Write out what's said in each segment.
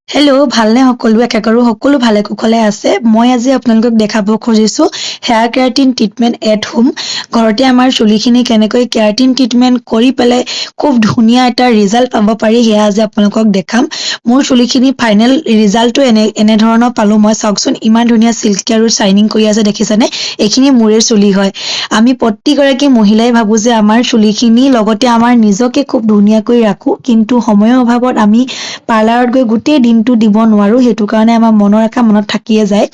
hello' ভালনে সকলো আশা কৰোঁ সকলো ভালে কুশলে আছে মই আজি আপোনালোকক দেখাব খুজিছো hair keratin treatment at home ঘৰতে আমাৰ চুলিখিনি কেনেকৈ কেৰাটিন ট্ৰিটমেন্ট কৰি পেলাই খুব ধুনীয়া এটা ৰিজাল্ট পাব পাৰি সেয়া আজি আপোনালোকক দেখাম মোৰ চুলিখিনি ফাইনেল ৰিজাল্টটো এনে ধৰণৰ পালো মই চাওকচোন ইমান ধুনীয়া সিল্কি আৰু শাইনিং কৰি আছে দেখিছেনে এইখিনি মোৰে চুলি হয় আমি প্ৰতিগৰাকী মহিলাই ভাবো যে আমাৰ চুলিখিনি লগতে আমাৰ নিজকে খুব ধুনীয়াকৈ ৰাখো কিন্তু সময়ৰ অভাৱত আমি পাৰ্লাৰত গৈ গোটেই দিনটো দিব নোৱাৰো সেইটো কাৰণে আমাৰ মনৰ আশা মনত থাকিয়ে যায়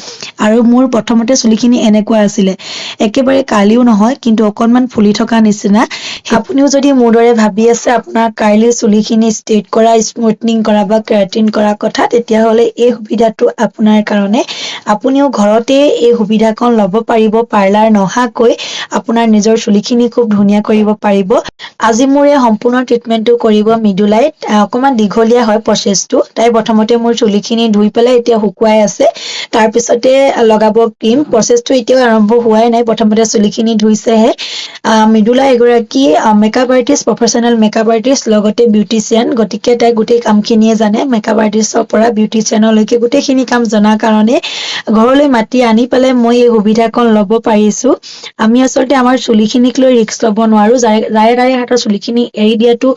আৰু মোৰ প্ৰথমতে চুলিখিনি এনেকুৱা আছিলে একেবাৰে কাৰ্লিও নহয় কিন্তু অকনমান ফুলি থকা নিচিনা আপুনিও যদি মোৰ দৰে ভাবি আছে আপোনাৰ কাৰ্লি চুলিখিনি ষ্ট্ৰেট কৰা স্মুথনিং কৰা বা কেৰাটিন কৰা কথা তেতিয়াহ'লে এই সুবিধাটো আপোনাৰ কাৰণে আপুনিও ঘৰতে এই সুবিধাকণ ল'ব পাৰিব পাৰ্লাৰ নহাকৈ আপোনাৰ নিজৰ চুলিখিনি খুব ধুনীয়া কৰিব পাৰিব আজি মোৰ এই সম্পূৰ্ণ ট্ৰিটমেন্টটো কৰিব মৃদুলাইত অকমান দীঘলীয়া হয় প্ৰচেছটো তাই প্ৰথমতে মোৰ চুলিখিনি ধুই পেলাই এতিয়া শুকুৱাই আছে তাৰ পিছতে লগাব ক্ৰীম প্ৰচেছটো এতিয়াও আৰম্ভ হোৱাই নাই প্ৰথমতে চুলিখিনি ধুইছেহে মৃদুলা এগৰাকী makeup artist professional makeup artist লগতে বিউটিচিয়ান গতিকে তাই গোটেই কামখিনিয়ে জানে মেকআপ আৰ্টিষ্টৰ পৰা বিউটিচিয়ানলৈকে গোটেইখিনি কাম জনাৰ কাৰণে ঘৰলৈ মাতি আনি পেলাই মই এই সুবিধাকণ ল'ব পাৰিছো আমি আচলতে আমাৰ চুলিখিনিক লৈ ৰিস্ক ল'ব নোৱাৰো যাৰে হাতৰ চুলিখিনি এৰি দিয়াটো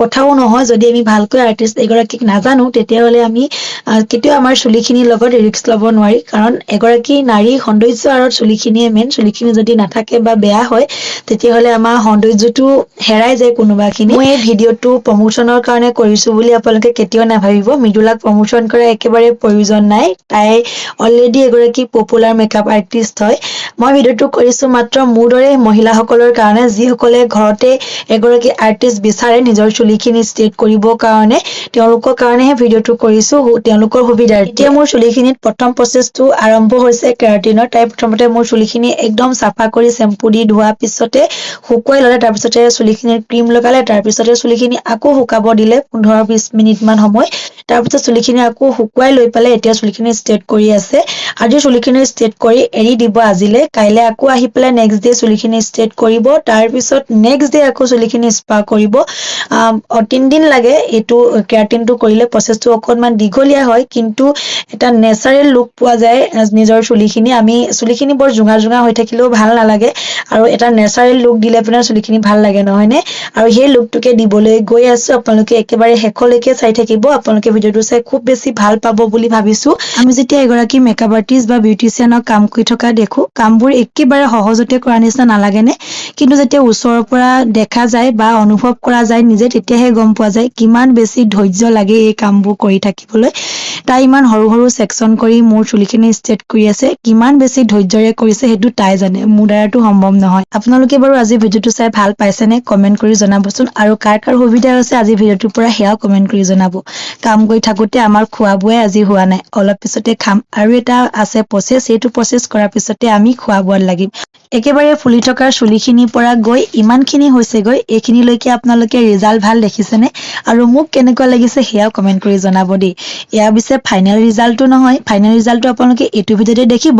কথাও নহয় যদি আমি ভালকৈ আৰ্টিষ্ট এগৰাকীক নাজানো তেতিয়াহ'লে আমি কেতিয়াও আমাৰ চুলিখিনিৰ লগত ৰিস্ক ল'ব নোৱাৰি কাৰণ এগৰাকী নাৰী সৌন্দৰ্য আঁৰত চুলিখিনিয়ে মেইন চুলিখিনি যদি নাথাকে বা বেয়া হয় তেতিয়াহ'লে আমাৰ সৌন্দৰ্যটো হেৰাই যায় কোনোবাখিনি মই এই ভিডিঅ'টো প্ৰমোচনৰ কাৰণে কৰিছো বুলি আপোনালোকে কেতিয়াও নাভাবিব মৃদুলাক প্ৰমোচন কৰা একেবাৰে প্ৰয়োজন নাই তাই অলৰেডি এগৰাকী পপুলাৰ মেকআপ আৰ্টিষ্ট হয় মই ভিডিঅ'টো কৰিছো মাত্ৰ মোৰ দৰে মহিলাসকলৰ কাৰণে যিসকলে ঘৰতে এগৰাকী আৰ্টিষ্ট বিচাৰে নিজৰ চুলিখিনি ষ্ট্ৰেট কৰিবৰ কাৰণে তেওঁলোকৰ কাৰণেহে ভিডিঅ'টো কৰিছো তেওঁলোকৰ সুবিধাৰ এতিয়া মোৰ চুলিখিনিত প্ৰথম প্ৰচেছটো আৰম্ভ হৈছে কেৰাটিনৰ তাই প্ৰথমতে মোৰ চুলিখিনি একদম চাফা কৰি চেম্পু দি ধোৱা পিছতে শুকুৱাই ল'লে তাৰপিছতে চুলিখিনিৰ ক্ৰীম লগালে তাৰপিছতে চুলিখিনি আকৌ শুকাব দিলে 15-20 মিনিট মান সময় তাৰপিছত চুলিখিনি আকৌ শুকুৱাই লৈ পেলাই এতিয়া চুলিখিনি ষ্ট্ৰেট কৰি আছে আজি চুলিখিনি ষ্ট্ৰেট কৰি এৰি দিব আজিলে কাইলে আকৌ আহি পেলাই নেক্সট ডে চুলিখিনি ষ্ট্ৰেট কৰিব তাৰপিছত নেক্সট ডে আকৌ চুলিখিনি স্পা কৰিব 3 দিন লাগে এইটো কেৰাটিনটো কৰিলে প্ৰচেছটো অকনমান দীঘলীয়া হয় কিন্তু এটা নেচাৰেল লুক পোৱা যায় নিজৰ চুলিখিনি বৰ জোঙা হৈ থাকিলেও ভাল নালাগে আৰু এটা নেচাৰেল লুক দিলে আপোনাৰ চুলিখিনি ভাল লাগে নহয়নে আৰু সেই লুকটোকে দিবলৈ গৈ আছো আপোনালোকে একেবাৰে শেষলৈকে চাই থাকিব আপোনালোকে ভিডিঅ'টো চাই খুব বেছি ভাল পাব বুলি ভাবিছো আমি যেতিয়া এগৰাকী মেকআপ আৰ্টিষ্ট বা বিউটিচিয়ানক কাম কৰি থকা দেখো কামবোৰ একেবাৰে সহজতে কৰা নিচিনা নালাগেনে কিন্তু যেতিয়া ওচৰৰ পৰা দেখা যায় বা অনুভৱ কৰা যায় নিজে তেতিয়াহে গম পোৱা যায় কিমান বেছি ধৈৰ্য লাগে এই কামবোৰ কৰি থাকিবলৈ তাই ইমান সৰু সেকশন কৰি মোৰ চুলিখিনি ষ্ট্ৰেট কৰি আছে কিমান বেছি ধৈৰ্যৰে কৰিছে সেইটো তাই জানে মোৰ দ্বাৰাটো সম্ভৱ নহয় আপোনালোকে বাৰু আজি ভিডিঅ'টো চাই ভাল পাইছেনে কমেন্ট কৰি জনাবচোন আৰু কাৰ সুবিধা হৈছে আজি ভিডিঅ'টোৰ পৰা সেয়াও কমেন্ট কৰি জনাব কাম কৰি থাকোতে আমাৰ খোৱা বোৱাই আজি হোৱা নাই অলপ পিছতে খাম আৰু এটা আছে প্ৰচেছ এইটো প্ৰচেছ কৰাৰ পিছতে আমি খোৱা বোৱাত লাগিম একেবাৰে ফুলি থকা চুলিখিনিৰ পৰা গৈ ইমানখিনি হৈছেগৈ এইখিনিলৈকে আপোনালোকে ৰিজাল্ট ভাল দেখিছেনে আৰু মোক কেনেকুৱা লাগিছে সেয়াও কমেন্ট কৰি জনাব দেই এয়া পিছে ফাইনেল ৰিজাল্টটো নহয় ফাইনেল ৰিজাল্টটো আপোনালোকে এইটো ভিডিঅ'তে দেখিব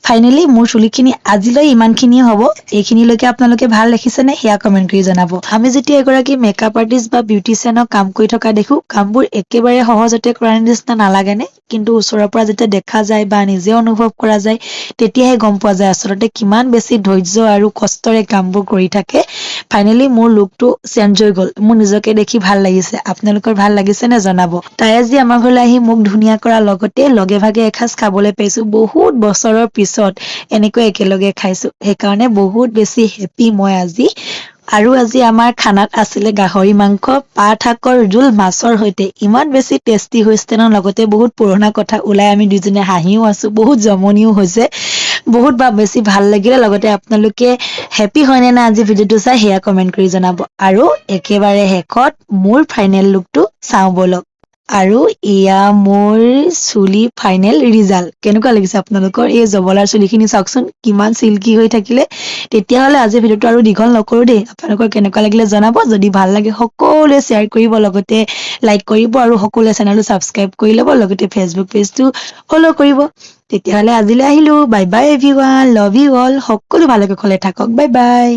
ফাইনেলি মোৰ চুলিখিনি আজিলৈ ইমানখিনিয়ে হ'ব এইখিনিলৈকে আপোনালোকে ভাল দেখিছেনে সেয়া কমেন্ট কৰি জনাব আমি যেতিয়া এগৰাকী মেকআপ আৰ্টিষ্ট বা বিউটিচিয়ানক কাম কৰি থকা দেখো কামবোৰ একেবাৰে সহজতে কৰাৰ নিচিনা নালাগেনে কিন্তু ওচৰৰ পৰা যেতিয়া দেখা যায় বা নিজে অনুভৱ কৰা যায় তেতিয়াহে গম পোৱা যায় আচলতে কিমান বেছি ধৈৰ্য আৰু কষ্টৰে কামবোৰ কৰি থাকে ফাইনেলি মোৰ লুকটো চেঞ্জ হৈ গ'ল মোৰ নিজকে দেখি ভাল লাগিছে আপোনালোকৰ ভাল লাগিছে নে জনাব তাই আজি আমাৰ ঘৰলৈ আহি মোক ধুনীয়া কৰাৰ লগতে লগে ভাগে এসাঁজ খাবলৈ পাইছো বহুত বছৰৰ পিছত এনেকৈ একেলগে খাইছো সেইকাৰণে বহুত বেছি হেপী মই আজি আৰু আজি আমাৰ খানাত আছিলে গাহৰি মাংস পাত শাকৰ জোল মাছৰ সৈতে ইমান বেছি টেষ্টি হৈছে ন লগতে বহুত পুৰণা কথা ওলাই আমি দুজনে হাঁহিও আছো বহুত জমনিও হৈছে বহুত বেছি ভাল লাগিলে লগতে আপোনালোকে হেপী হয়নে না আজি ভিডিঅ'টো চাই সেয়া কমেন্ট কৰি জনাব আৰু একেবাৰে শেষত মোৰ ফাইনেল লুকটো চাওঁ বলক আৰু এয়া মোৰ চুলি ফাইনেল ৰিজাল্ট কেনেকুৱা লাগিছে আপোনালোকৰ এই জবলাৰ চুলিখিনি চাওকচোন কিমান চিল্কি হৈ থাকিলে তেতিয়াহ'লে আজি ভিডিঅ'টো আৰু দীঘল নকৰো দেই আপোনালোকৰ কেনেকুৱা লাগিলে জনাব যদি ভাল লাগে সকলোৱে শ্বেয়াৰ কৰিব লগতে লাইক কৰিব আৰু সকলোৱে চেনেলটো ছাবস্ক্ৰাইব কৰি ল'ব লগতে ফেচবুক পেজটো ফ'ল' কৰিব তেতিয়াহ'লে আজিলৈ আহিলো bye bye everyone love you all সকলো ভালে কুশলে থাকক বাই বাই